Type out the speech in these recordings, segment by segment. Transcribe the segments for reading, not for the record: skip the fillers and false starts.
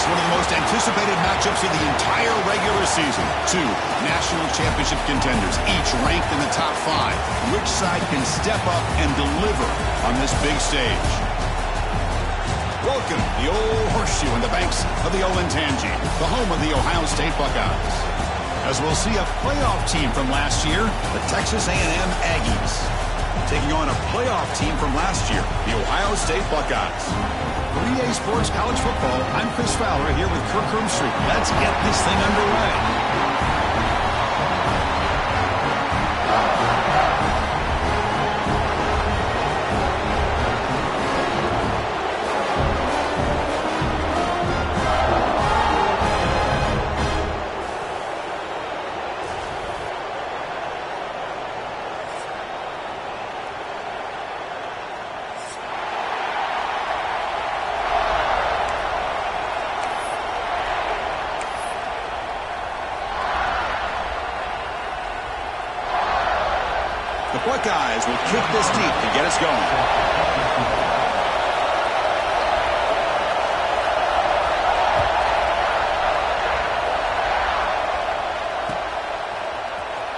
Next, one of the most anticipated matchups of the entire regular season. Two national championship contenders, each ranked in the top 5. Which side can step up and deliver on this big stage? Welcome, the old horseshoe on the banks of the Olentangy, the home of the Ohio State Buckeyes. As we'll see a playoff team from last year, the Texas A&M Aggies, taking on a playoff team from last year, the Ohio State Buckeyes. For EA Sports College Football, I'm Chris Fowler here with Kirk Herbstreit. Let's get this thing underway. The Buckeyes will kick this deep to get us going.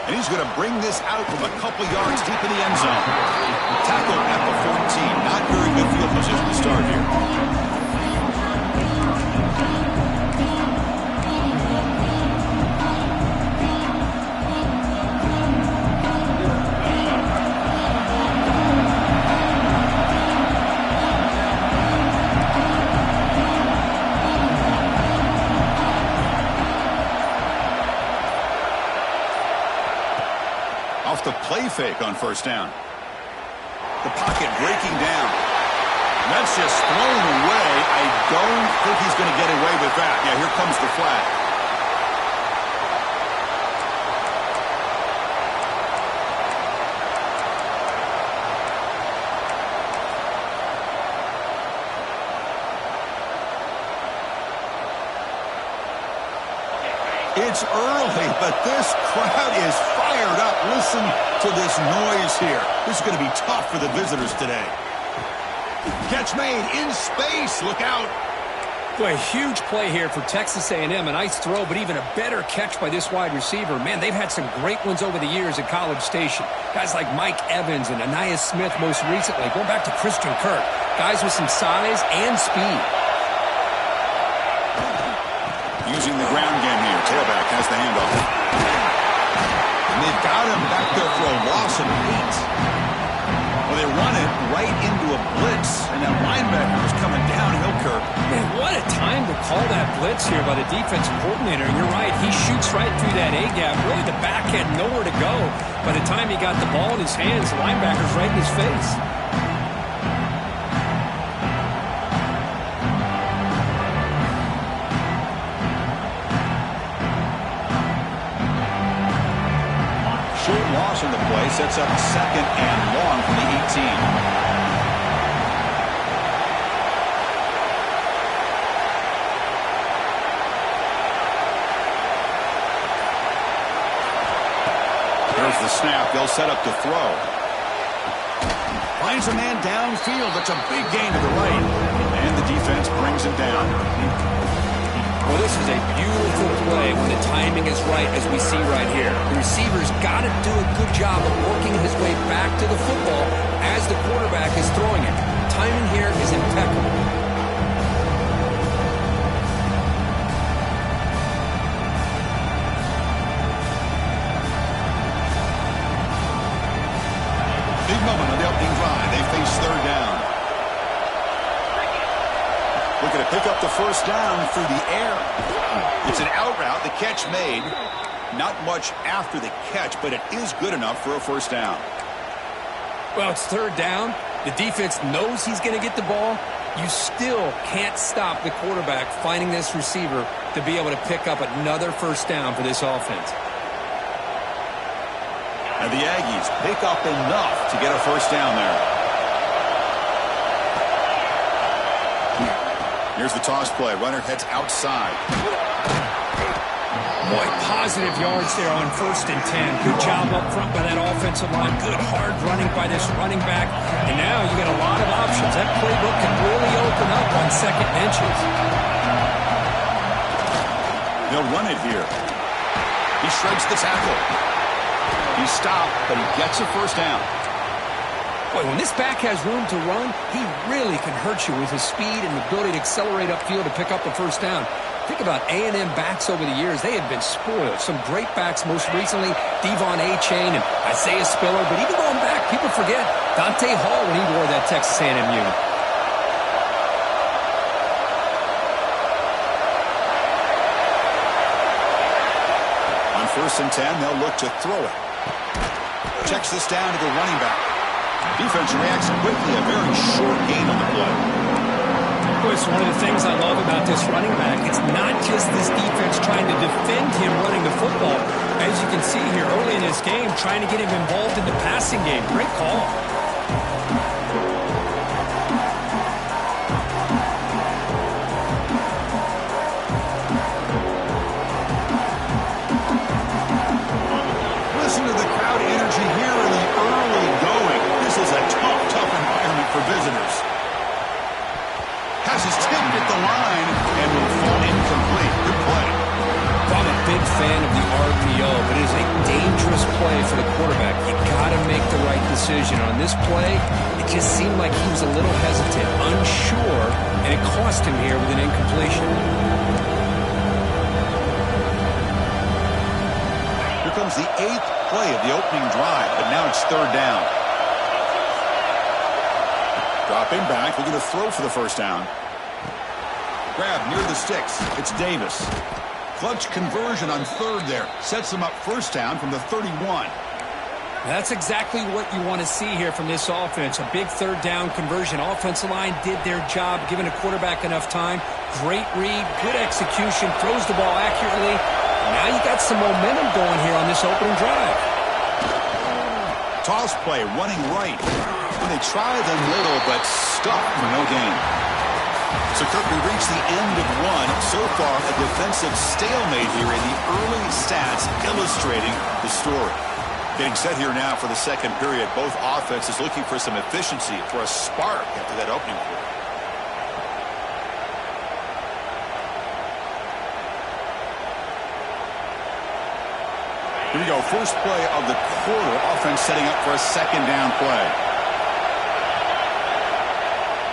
And he's going to bring this out from a couple yards deep in the end zone. Tackle at the 14. Not very good field position to start here. Off the play fake on first down. The pocket breaking down. That's just thrown away. I don't think he's going to get away with that. Yeah, here comes the flag. It's early, but this crowd is fired up. Listen to this noise here. This is going to be tough for the visitors today. Catch made in space. Look out. Boy, a huge play here for Texas A&M. A nice throw, but even a better catch by this wide receiver. Man, they've had some great ones over the years at College Station. Guys like Mike Evans and Anais Smith most recently. Going back to Christian Kirk. Guys with some size and speed. Using the ground game here. Tailback has the handoff. And they've got him back there for a loss of 8. Well, they run it right into a blitz, and that linebacker was coming downhill, Kirk. Man, what a time to call that blitz here by the defensive coordinator. And you're right, he shoots right through that A-gap. Really, the back had nowhere to go. By the time he got the ball in his hands, the linebacker's right in his face. Short loss on the play sets up second and long from the 18. Here's the snap. They'll set up to throw. Finds a man downfield. That's a big gain to the right. And the defense brings it down. Well, this is a beautiful play when the timing is right, as we see right here. The receiver's got to do a good job of working his way back to the football as the quarterback is throwing it. Timing here is impeccable. Big moment on the opening drive. They face third down. Looking to pick up the first down through the air. It's an out route. The catch made. Not much after the catch, but it is good enough for a first down. Well, it's third down. The defense knows he's going to get the ball. You still can't stop the quarterback finding this receiver to be able to pick up another first down for this offense. And the Aggies pick up enough to get a first down there. Here's the toss play. Runner heads outside. Boy, positive yards there on 1st and 10. Good job up front by that offensive line. Good hard running by this running back. And now you got a lot of options. That playbook can really open up on second benches. He'll run it here. He shreds the tackle. He's stopped, but he gets a first down. Boy, when this back has room to run, he really can hurt you with his speed and the ability to accelerate upfield to pick up the first down. Think about A&M backs over the years. They have been spoiled. Some great backs, most recently Devon Achane and Isaiah Spiller. But even going back, people forget Dante Hall when he wore that Texas A&M unit. On 1st and 10, they'll look to throw it. Checks this down to the running back. Defense reacts quickly. A very short gain on the play. It's one of the things I love about this running back. It's not just this defense trying to defend him running the football. As you can see here early in this game, trying to get him involved in the passing game. Great call. Listen to the crowd energy here in the early going. This is a tough environment for visitors. Has his tip at the line and will fall incomplete. Good play. I'm a big fan of the RPO, but it is a dangerous play for the quarterback. You got to make the right decision. On this play, it just seemed like he was a little hesitant, unsure, and it cost him here with an incompletion. Here comes the 8th play of the opening drive, but now it's 3rd down. Dropping back, looking to throw for the first down. Grab near the sticks. It's Davis. Clutch conversion on 3rd there. Sets him up first down from the 31. That's exactly what you want to see here from this offense. A big 3rd down conversion. Offensive line did their job, giving a quarterback enough time. Great read, good execution, throws the ball accurately. Now you got some momentum going here on this opening drive. Toss play, running right. And they try the middle, but stuck for no gain. So, Kirk, we reached the end of one. So far, a defensive stalemate here in the early stats illustrating the story. Getting set here now for the second period. Both offenses looking for some efficiency, for a spark after that opening quarter. Here we go. First play of the quarter. Offense setting up for a second down play.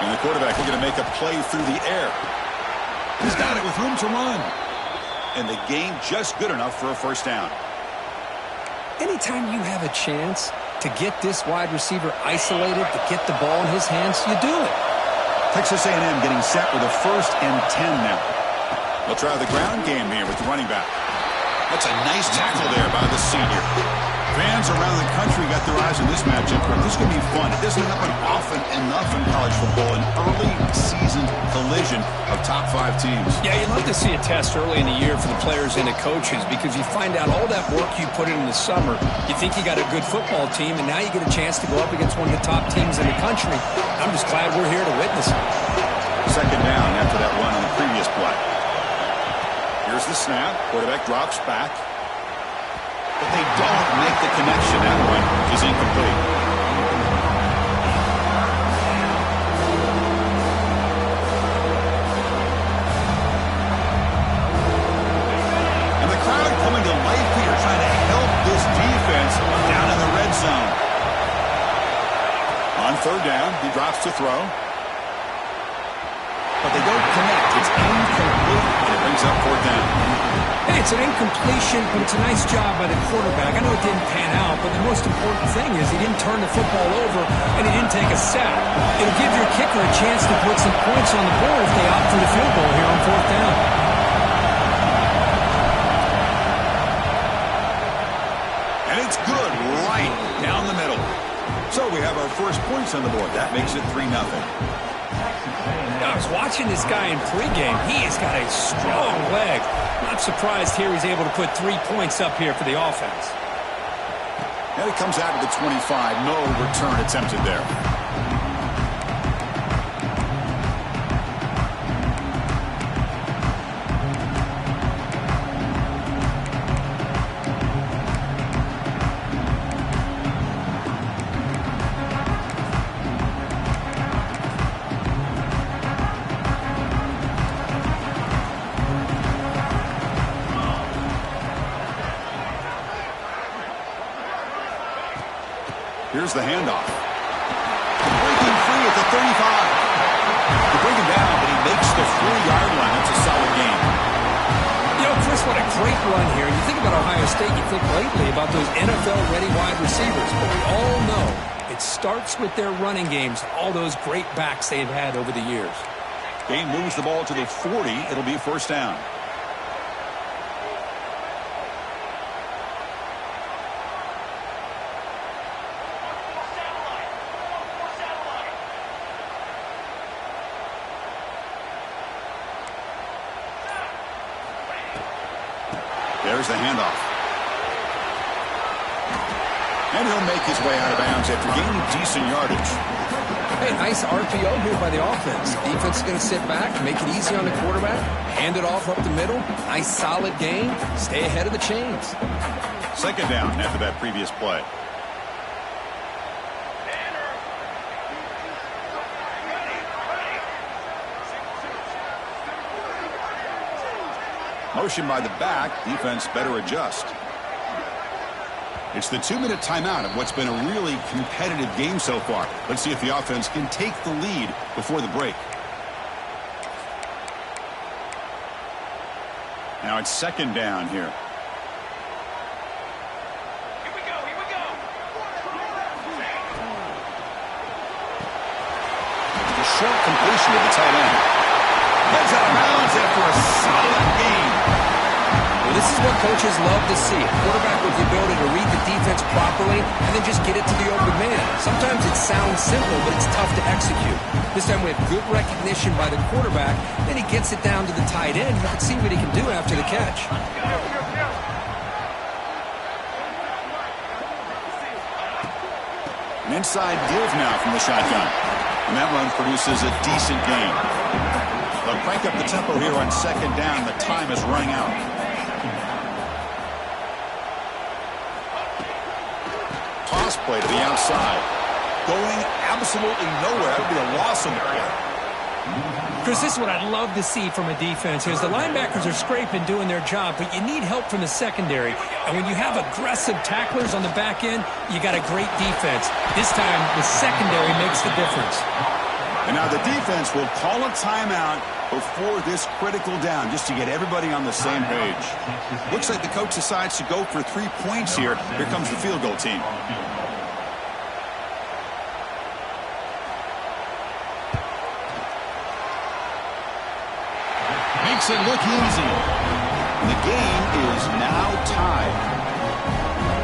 And the quarterback looking to make a play through the air. He's got it with room to run. And the game just good enough for a first down. Anytime you have a chance to get this wide receiver isolated, to get the ball in his hands, you do it. Texas A&M getting set with a 1st and 10 now. They'll try the ground game here with the running back. That's a nice tackle there by the senior. Fans around the country got their eyes on this matchup. This is going to be fun. It doesn't happen often enough in college football. An early season collision of top 5 teams. Yeah, you'd love to see a test early in the year for the players and the coaches because you find out all that work you put in the summer. You think you got a good football team, and now you get a chance to go up against one of the top teams in the country. I'm just glad we're here to witness it. Second down after that run on the previous play. Here's the snap. Quarterback drops back. But they don't make the connection. That one is incomplete. And the crowd coming to life here, trying to help this defense down in the red zone. On 3rd down, he drops to throw. But they don't connect. It's incomplete, and it brings up 4th down. Hey, it's an incompletion, but it's a nice job by the quarterback. I know it didn't pan out, but the most important thing is he didn't turn the football over and he didn't take a sack. It'll give your kicker a chance to put some points on the board if they opt for the field goal here on 4th down. And it's good right down the middle. So we have our first points on the board. That makes it 3-0. I was watching this guy in pregame. He has got a strong leg. Not surprised here he's able to put 3 points up here for the offense. And it comes out of the 25. No return attempted there. Here's the handoff. Breaking free at the 35. They bring him down, but he makes the 4-yard line. That's a solid game. You know, Chris, what a great run here. You think about Ohio State, you think lately about those NFL-ready wide receivers. But we all know it starts with their running games, all those great backs they've had over the years. Game moves the ball to the 40. It'll be first down. There's the handoff. And he'll make his way out of bounds after gaining decent yardage. Hey, nice RPO here by the offense. Defense is going to sit back, make it easy on the quarterback, hand it off up the middle. Nice solid gain. Stay ahead of the chains. Second down after that previous play. Motion by the back. Defense better adjust. It's the 2-minute timeout of what's been a really competitive game so far. Let's see if the offense can take the lead before the break. Now it's second down here. Here we go. The short completion of the tight end. Heads out of bounds after a solid game. Well, this is what coaches love to see. A quarterback with the ability to read the defense properly and then just get it to the open man. Sometimes it sounds simple, but it's tough to execute. This time we have good recognition by the quarterback. Then he gets it down to the tight end. You can see what he can do after the catch. An inside give now from the shotgun. And that run produces a decent gain. They'll crank up the tempo here on second down. The time is running out. Toss play to the outside. Going absolutely nowhere. That would be a loss on the play. Chris, this is what I'd love to see from a defense is the linebackers are scraping, doing their job, but you need help from the secondary. And when you have aggressive tacklers on the back end, you got a great defense. This time, the secondary makes the difference. And now the defense will call a timeout before this critical down just to get everybody on the same page. Looks like the coach decides to go for 3 points here. Here comes the field goal team. Makes it look easy. The game is now tied.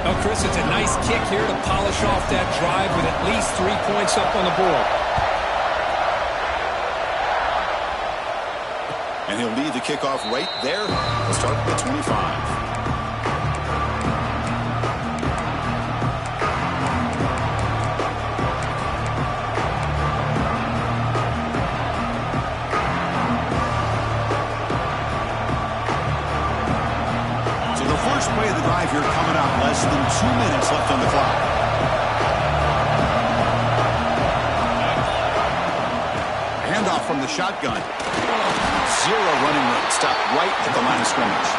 Oh, Chris, it's a nice kick here to polish off that drive with at least 3 points up on the board. And he'll lead the kickoff right there. We'll start at the 25. First play of the drive here coming up. Less than 2 minutes left on the clock. Handoff from the shotgun. Zero running room. Stopped right at the line of scrimmage.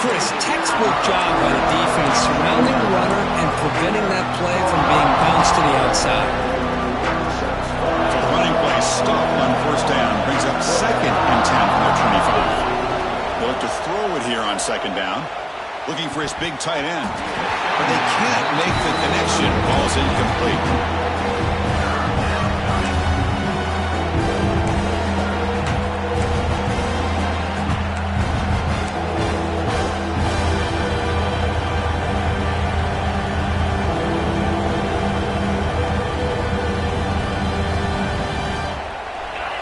Chris, textbook job by the defense surrounding the runner and preventing that play from being bounced to the outside. So the running play stopped on first down. Brings up second and 10 from their 25. They'll look to throw it here on second down. Looking for his big tight end. But they can't make the connection. Ball's incomplete.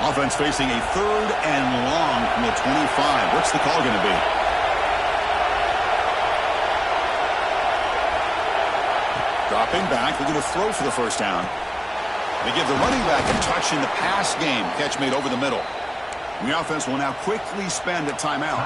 Offense facing a third and long from the 25. What's the call going to be? Dropping back. They're going to throw for the first down. They give the running back a touch in the pass game. Catch made over the middle. The offense will now quickly spend a timeout.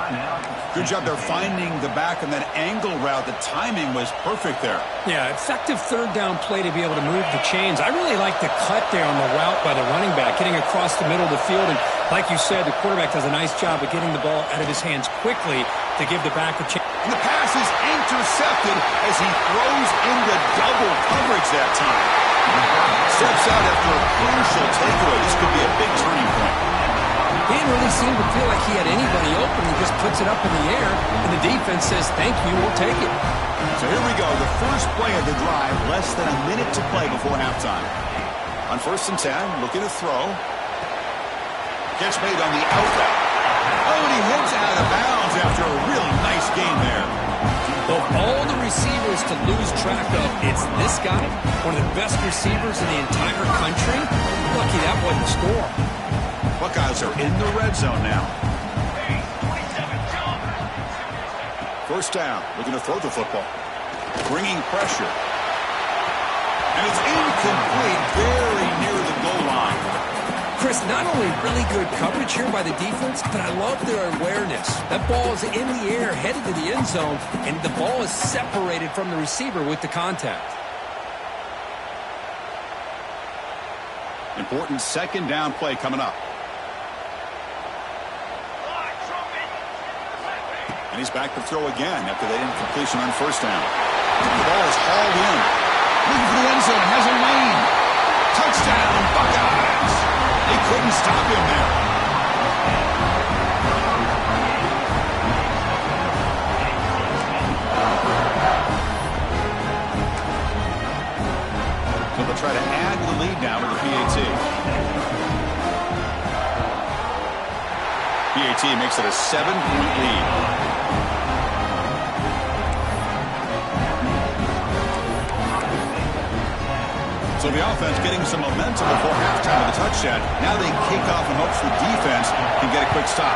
Good job there finding the back on that angle route. The timing was perfect there. Yeah, effective third down play to be able to move the chains. I really like the cut there on the route by the running back, getting across the middle of the field. And like you said, the quarterback does a nice job of getting the ball out of his hands quickly to give the back a chance. And the pass is intercepted as he throws into double coverage that time. Steps out after a crucial takeaway. This could be a big turning point. He didn't really seem to feel like he had anybody open. He just puts it up in the air, and the defense says, thank you, we'll take it. So here we go, the first play of the drive, less than a minute to play before halftime. On 1st and 10, looking to throw. Catch made on the outlet. Oh, and he hits out of bounds after a really nice game there. Of all the receivers to lose track of, it's this guy, one of the best receivers in the entire country. Lucky that wasn't a score. Buckeyes are in the red zone now. 1st down, looking to throw the football. Bringing pressure. And it's incomplete, very near the goal line. Chris, not only really good coverage here by the defense, but I love their awareness. That ball is in the air, headed to the end zone, and the ball is separated from the receiver with the contact. Important 2nd down play coming up. And he's back to throw again after that incompletion on 1st down. The ball is hauled in. Looking for the end zone. Has a lane. Touchdown, Buckeyes. They couldn't stop him there. So they'll try to add the lead now to the PAT. PAT makes it a 7-point lead. So the offense getting some momentum before halftime with a touchdown. Now they kick off in hopes the defense can get a quick stop.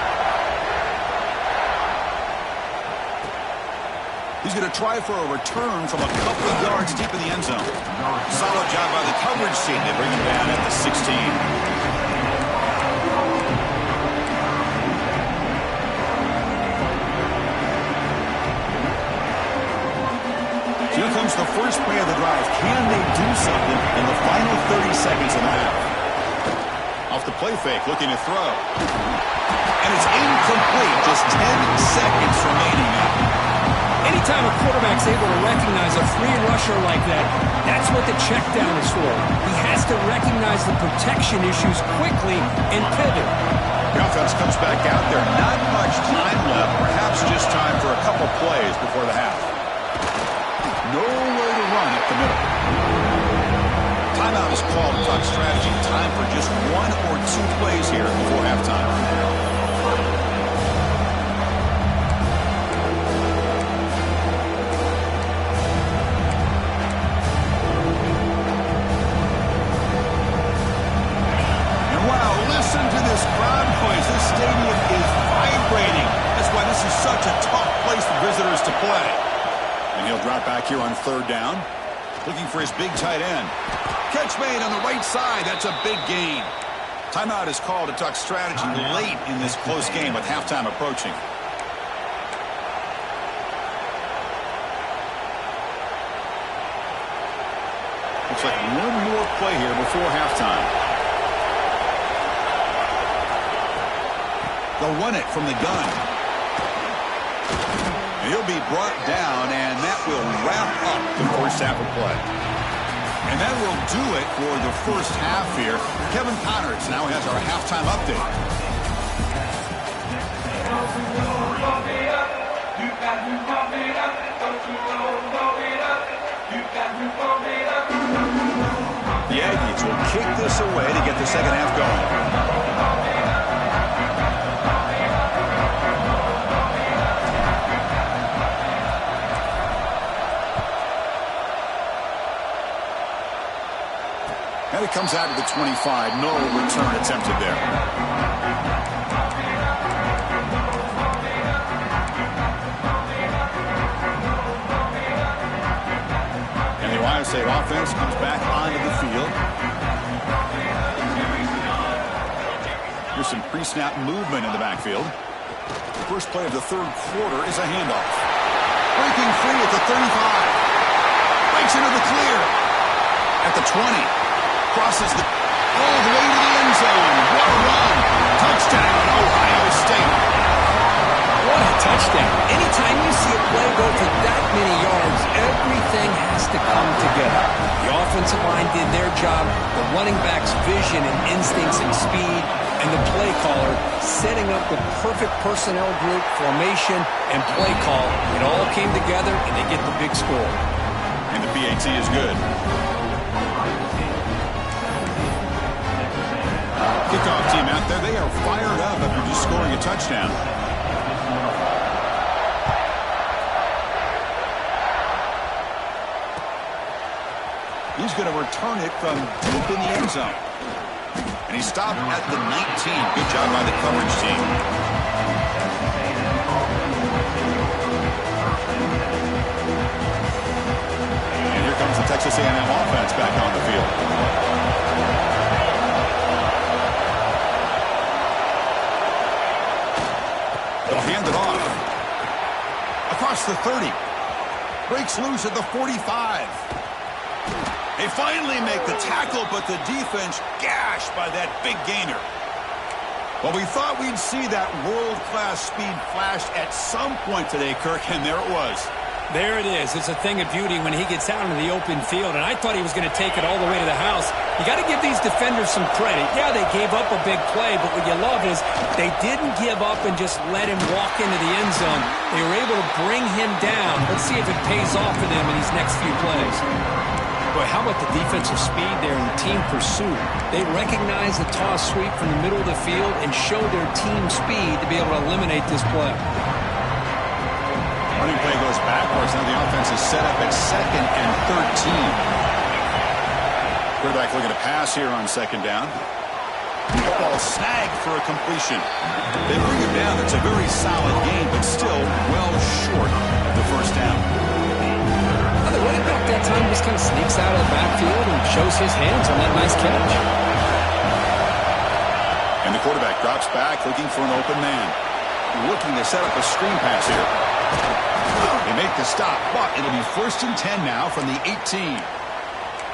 He's going to try for a return from a couple of yards deep in the end zone. Solid job by the coverage team. They bring him down at the 16. Here comes the first play of the drive. Can they do something in the final 30 seconds of the half? Off the play fake, looking to throw. And it's incomplete. Just 10 seconds remaining now. Anytime a quarterback's able to recognize a free rusher like that, that's what the check down is for. He has to recognize the protection issues quickly and pivot. The offense comes back out there. Not much time left. Perhaps just time for a couple plays before the half. Nowhere to run up the middle. Timeout is called to talk strategy. Time for just 1 or 2 plays here before halftime. And wow, listen to this crowd noise. This stadium is vibrating. That's why this is such a tough place for visitors to play. And he'll drop back here on 3rd down. Looking for his big tight end. Catch made on the right side. That's a big gain. Timeout is called to talk strategy late in this close game with halftime approaching. Looks like one more play here before halftime. They'll run it from the gun. He'll be brought down, and that will wrap up the first half of play. And that will do it for the first half here. Kevin Connors now has our halftime update. The Aggies will kick this away to get the second half going. And it comes out to the 25. No return attempted there. And the Ohio State offense comes back onto the field. Here's some pre-snap movement in the backfield. The first play of the third quarter is a handoff. Breaking free at the 35. Breaks into the clear. At the 20. Crosses all the way to the end zone. What a run. Touchdown, Ohio State. What a touchdown. Anytime you see a play go for that many yards, everything has to come together. The offensive line did their job, the running back's vision and instincts and speed, and the play caller setting up the perfect personnel group, formation, and play call. It all came together, and they get the big score. And the PAT is good. Kickoff team out there, they are fired up after just scoring a touchdown. He's going to return it from deep in the end zone. And he stopped at the 19. Good job by the coverage team. And here comes the Texas A&M offense back on the field. They'll hand it off. Across the 30. Breaks loose at the 45. They finally make the tackle, but the defense gashed by that big gainer. Well, we thought we'd see that world-class speed flash at some point today, Kirk, and there it was. There it is. It's a thing of beauty when he gets out into the open field, and I thought he was going to take it all the way to the house. You got to give these defenders some credit. Yeah, they gave up a big play, but what you love is they didn't give up and just let him walk into the end zone. They were able to bring him down. Let's see if it pays off for them in these next few plays. Boy, how about the defensive speed there in the team pursuit? They recognize the toss sweep from the middle of the field and show their team speed to be able to eliminate this play. Running play goes backwards. Now the offense is set up at 2nd and 13. Quarterback looking to pass here on 2nd down. Ball snagged for a completion. They bring him down. It's a very solid game, but still well short of the first down. The running back that time just kind of sneaks out of the backfield and shows his hands on that nice catch. And the quarterback drops back looking for an open man. Looking to set up a screen pass here. They make the stop, but it'll be 1st and 10 now from the 18.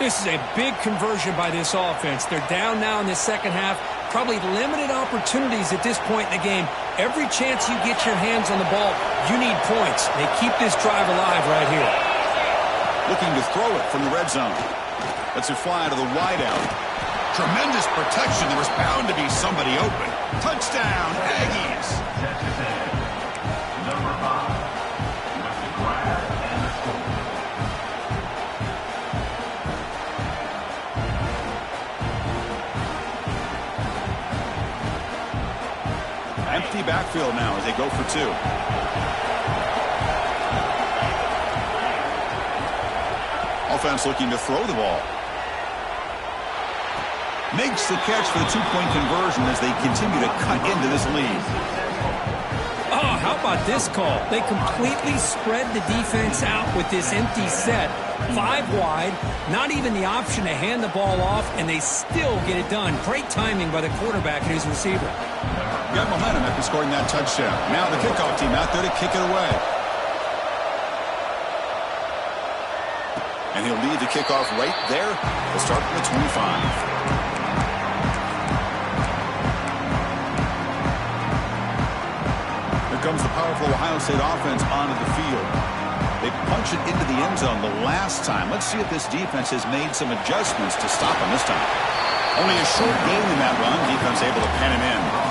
This is a big conversion by this offense. They're down now in the second half. Probably limited opportunities at this point in the game. Every chance you get your hands on the ball, you need points. They keep this drive alive right here. Looking to throw it from the red zone. Lets it fly to the wideout. Tremendous protection. There was bound to be somebody open. Touchdown, Aggies. Number 5 with the grab and the score. Empty backfield now as they go for 2. Offense looking to throw the ball. Makes the catch for the 2-point conversion as they continue to cut into this lead. Oh, how about this call? They completely spread the defense out with this empty set. 5 wide, not even the option to hand the ball off, and they still get it done. Great timing by the quarterback and his receiver. Got momentum after scoring that touchdown. Now the kickoff team out there to kick it away. And he'll lead the kickoff right there. We'll start from the 25. Here comes the powerful Ohio State offense onto the field. They punch it into the end zone the last time. Let's see if this defense has made some adjustments to stop him this time. Only a short gain in that run. Defense able to pen him in.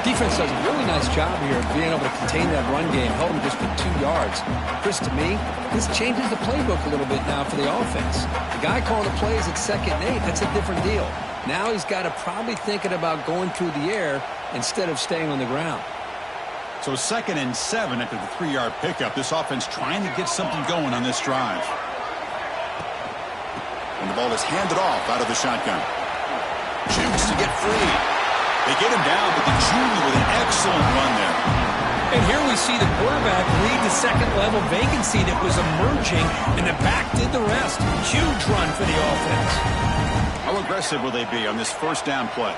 Defense does a really nice job here of being able to contain that run game, held him just for 2 yards. Chris, to me, this changes the playbook a little bit now for the offense. The guy calling the plays at 2nd and 8, that's a different deal. Now he's got to probably thinking about going through the air instead of staying on the ground. So 2nd and 7 after the 3-yard pickup. This offense trying to get something going on this drive. And the ball is handed off out of the shotgun. Jukes to get free. They get him down, but the junior with an excellent run there. And here we see the quarterback lead the second-level vacancy that was emerging, and the back did the rest. Huge run for the offense. How aggressive will they be on this first down play?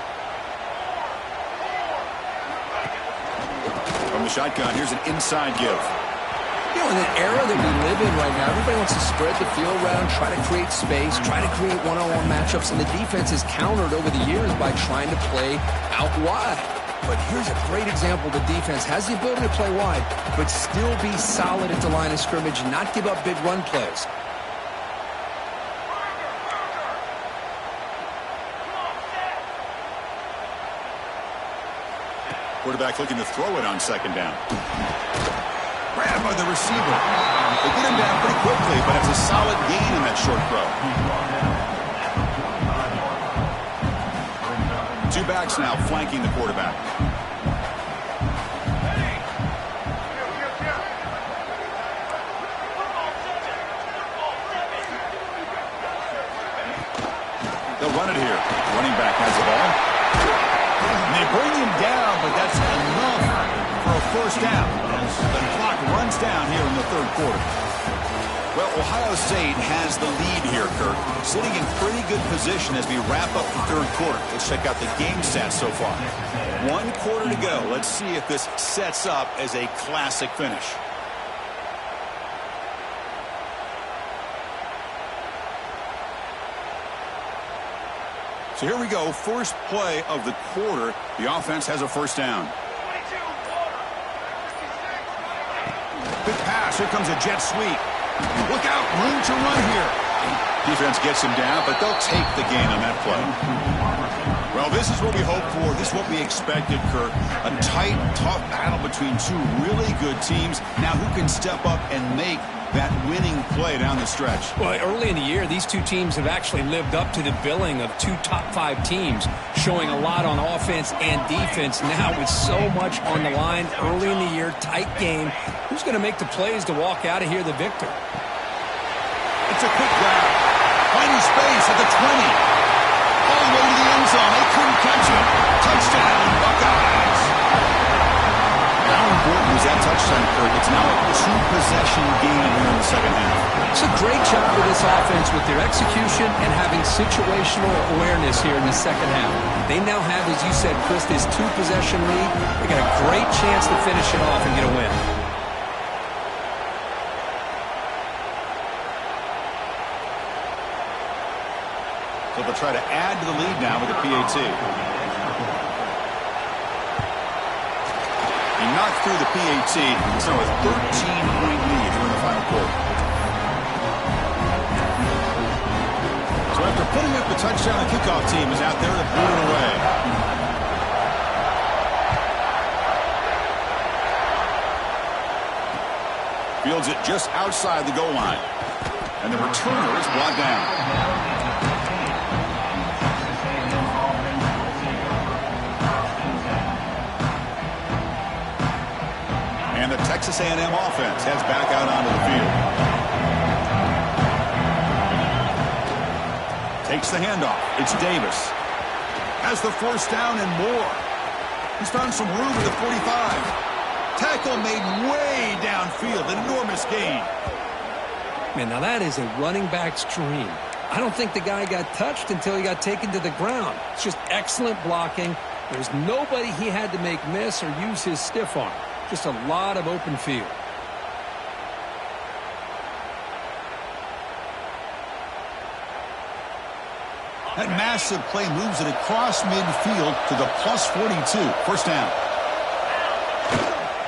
From the shotgun, here's an inside give. You know, in the era that we live in right now, everybody wants to spread the field around, try to create space, try to create one-on-one matchups, and the defense has countered over the years by trying to play out wide. But here's a great example. The defense has the ability to play wide, but still be solid at the line of scrimmage and not give up big run plays. Quarterback looking to throw it on second down. Grabbed by the receiver. They get him down pretty quickly, but it's a solid gain in that short throw. Two backs now flanking the quarterback. They'll run it here. Running back has the ball. And they bring him down, but that's enough for a first down as the clock runs down here in the third quarter. Well, Ohio State has the lead here, Kirk, sitting in pretty good position as we wrap up the third quarter. Let's check out the game stats so far. 1 quarter to go. Let's see if this sets up as a classic finish. So here we go, first play of the quarter. The offense has a first down. Good pass. Here comes a jet sweep. Look out, room to run here. Defense gets him down, but they'll take the gain on that play. Well, this is what we hoped for. This is what we expected, Kirk. A tight, tough battle between two really good teams. Now, who can step up and make that winning play down the stretch? Well, early in the year, these two teams have actually lived up to the billing of 2 top-5 teams, showing a lot on offense and defense. Now, with so much on the line early in the year, tight game, who's going to make the plays to walk out of here the victor? It's a quick grab. Finding space at the 20. All the way to the end zone. They couldn't catch him. Touchdown, Buckeyes. How important was that touchdown, Kirk? It's now a 2-possession game here in the second half. It's a great job for this offense with their execution and having situational awareness here in the second half. They now have, as you said, Chris, this 2-possession lead. They got a great chance to finish it off and get a win. So they'll try to add to the lead now with the PAT. He knocked through the PAT. It's now a 13-point lead here in the final quarter. So after putting up the touchdown, the kickoff team is out there to boot it away. Fields it just outside the goal line. And the returner is brought down. And the Texas A&M offense heads back out onto the field. Takes the handoff. It's Davis. Has the first down and more. He's found some room at the 45. Tackle made way downfield. An enormous gain. Man, now that is a running back's dream. I don't think the guy got touched until he got taken to the ground. It's just excellent blocking. There's nobody he had to make miss or use his stiff arm. Just a lot of open field. That massive play moves it across midfield to the plus 42. First down.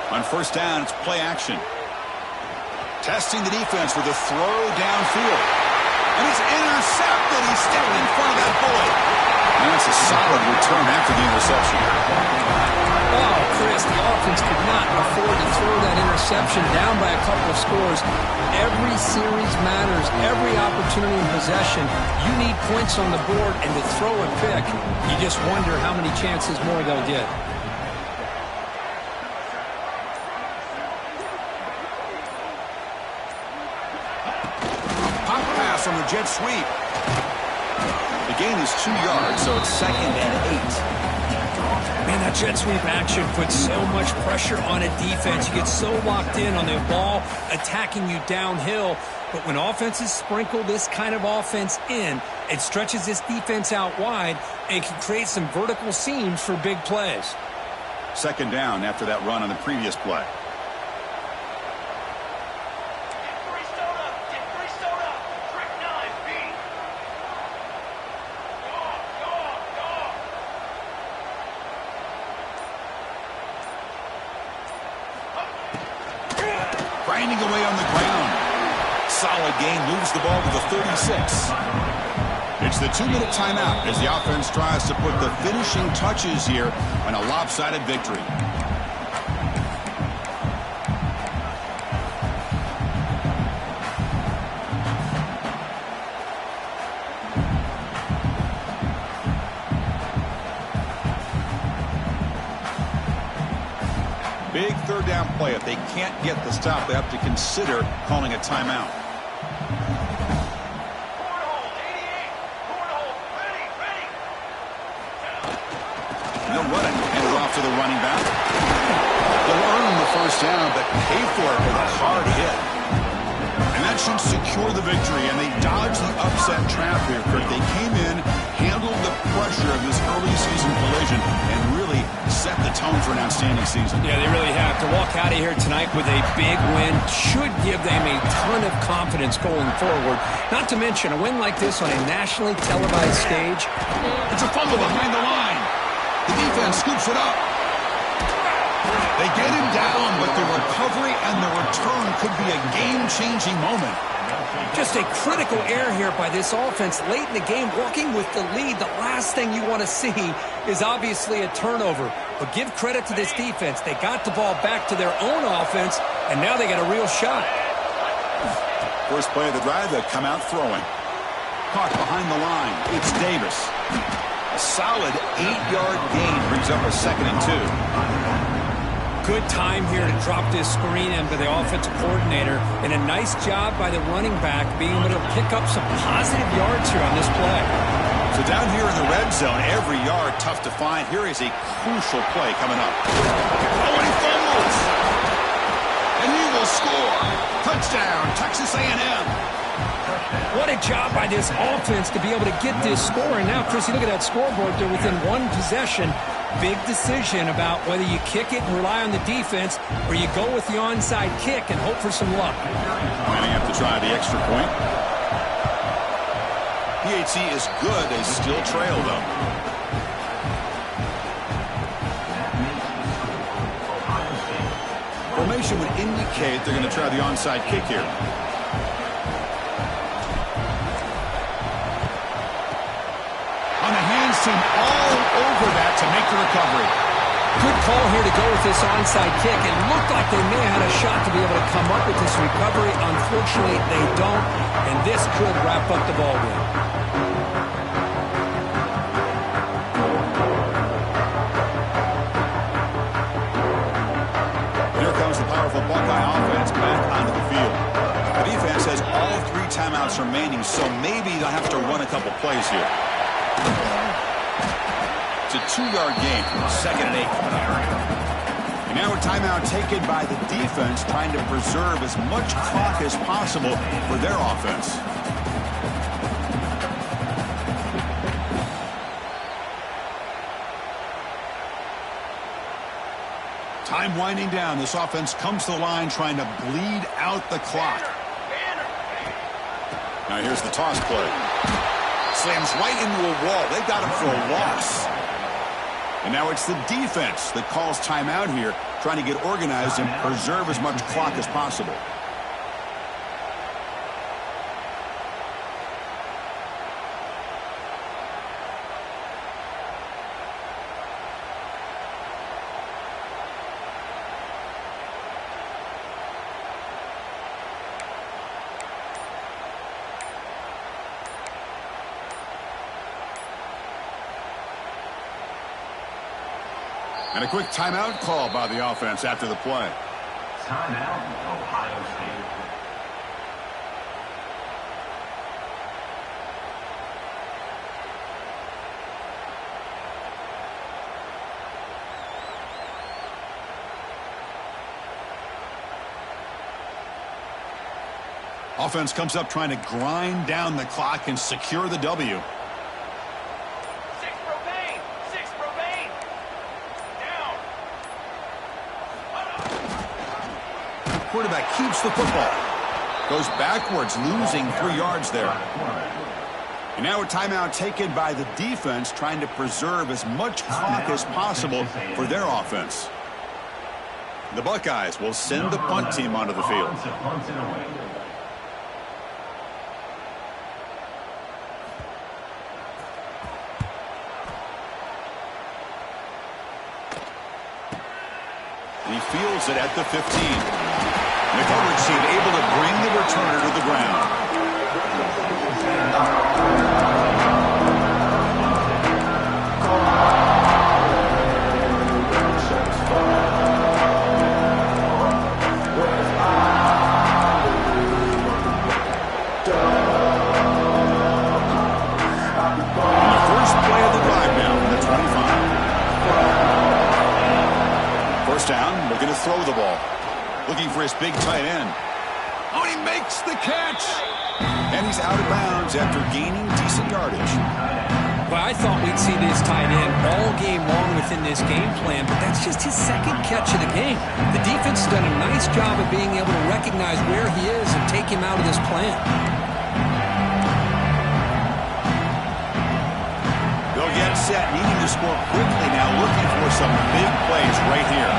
On first down, it's play action. Testing the defense with a throw downfield. And it's intercepted. He stepped in front of that bullet. And it's a solid return after the interception. Oh, Chris, the offense could not afford to throw that interception down by a couple of scores. Every series matters. Every opportunity in possession. You need points on the board, and to throw a pick, you just wonder how many chances more they'll get. Pop pass on the jet sweep. The gain is 2 yards, so it's 2nd and 8. Man, that jet sweep action puts so much pressure on a defense. You get so locked in on the ball attacking you downhill. But when offenses sprinkle this kind of offense in, it stretches this defense out wide and can create some vertical seams for big plays. Second down after that run on the previous play. Grinding away on the ground. Solid gain, moves the ball to the 36. It's the 2-minute timeout as the offense tries to put the finishing touches here on a lopsided victory. Big third down play. If they can't get the stop, they have to consider calling a timeout. You know what? Hand it off to the running back. They'll earn the first down, but pay for it with a hard hit. And that should secure the victory, and they dodged the upset trap here, Kurt. They came in, handled the pressure of this early season collision, and really set the tone for an outstanding season. Yeah, they really have. To walk out of here tonight with a big win should give them a ton of confidence going forward. Not to mention, a win like this on a nationally televised stage. It's a fumble behind the line. The defense scoops it up. They get him down, but the recovery and the return could be a game-changing moment. Just a critical error here by this offense late in the game, walking with the lead. The last thing you want to see is obviously a turnover. But give credit to this defense. They got the ball back to their own offense, and now they got a real shot. First play of the drive, they'll come out throwing. Caught behind the line. It's Davis. A solid 8-yard gain brings up a 2nd and 2. Good time here to drop this screen into the offensive coordinator, and a nice job by the running back being able to pick up some positive yards here on this play. So down here in the red zone, every yard tough to find. Here is a crucial play coming up. Oh, and he fumbles! And he will score. Touchdown, Texas A&M. What a job by this offense to be able to get this score. And now, Chris, you look at that scoreboard. They're within one possession. Big decision about whether you kick it and rely on the defense or you go with the onside kick and hope for some luck. Planning up to try the extra point. PHC is good. They still trail, though. Formation would indicate they're going to try the onside kick here. On the hands team all over that to make the recovery. Good call here to go with this onside kick. It looked like they may have had a shot to be able to come up with this recovery. Unfortunately, they don't, and this could wrap up the ball game. Here comes the powerful Buckeye offense back onto the field. The defense has all 3 timeouts remaining, so maybe they'll have to run a couple plays here. It's a 2-yard gain, 2nd and 8 coming up. And now a timeout taken by the defense, trying to preserve as much clock as possible for their offense. Time winding down. This offense comes to the line trying to bleed out the clock. Now here's the toss play. Slams right into a wall. They got him for a loss. And now it's the defense that calls timeout here, trying to get organized and preserve as much clock as possible. And a quick timeout call by the offense after the play. Timeout, Ohio State. Offense comes up trying to grind down the clock and secure the W. quarterback keeps the football. Goes backwards, losing 3 yards there. And now a timeout taken by the defense, trying to preserve as much clock as possible for their offense. The Buckeyes will send the punt team onto the field. He fields it at the 15. The coverage team able to bring the returner to the ground. And the first play of the drive now from the 25. First down, looking to throw the ball. Looking for his big tight end. Oh, he makes the catch! And he's out of bounds after gaining decent yardage. Well, I thought we'd see this tight end all game long within this game plan, but that's just his second catch of the game. The defense has done a nice job of being able to recognize where he is and take him out of this plan. They'll get set, needing to score quickly now, looking for some big plays right here.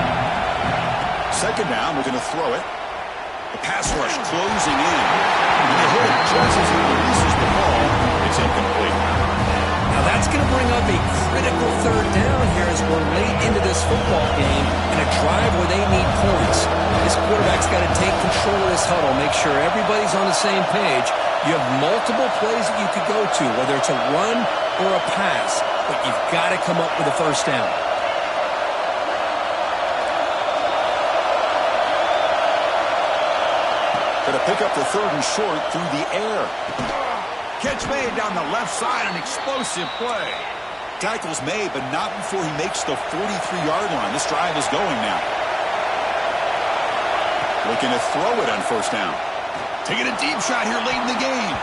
Second down, we're going to throw it. The pass rush closing in. And the hit just as he releases the ball. It's incomplete. Now that's going to bring up a critical third down here as we're late into this football game in a drive where they need points. This quarterback's got to take control of this huddle, make sure everybody's on the same page. You have multiple plays that you could go to, whether it's a run or a pass, but you've got to come up with a first down. Going to pick up the third and short through the air. Catch made down the left side, an explosive play. Tackles made, but not before he makes the 43-yard line. This drive is going now. Looking to throw it on first down. Taking a deep shot here late in the game.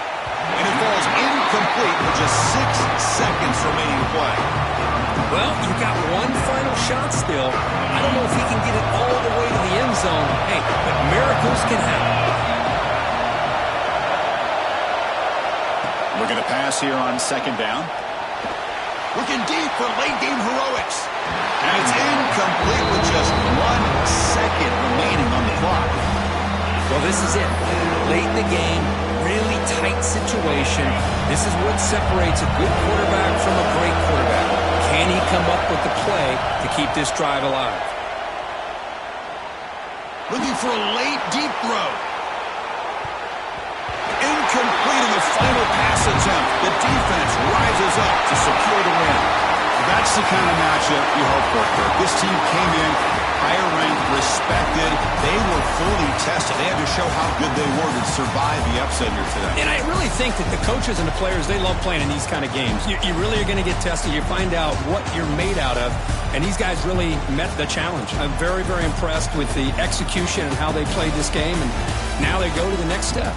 And it falls incomplete with just 6 seconds remaining to play. Well, you've got one final shot still. I don't know if he can get it all the way to the end zone. Hey, but miracles can happen. Looking to pass here on second down. Looking deep for late game heroics. And it's incomplete with just 1 second remaining on the clock. Well, this is it. Late in the game, really tight situation. This is what separates a good quarterback from a great quarterback. Can he come up with the play to keep this drive alive? Looking for a late deep throw. Incomplete in the final pass attempt. The defense rises up to secure the win. That's the kind of matchup you hope for, Kirk. This team came in higher ranked, respected. They were fully tested. They had to show how good they were to survive the upset here today. And I really think that the coaches and the players, they love playing in these kind of games. You really are going to get tested. You find out what you're made out of. And these guys really met the challenge. I'm very, very impressed with the execution and how they played this game. And now they go to the next step.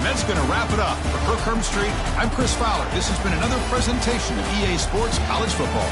And that's going to wrap it up. For Kirk Herbstreit, I'm Chris Fowler. This has been another presentation of EA Sports College Football.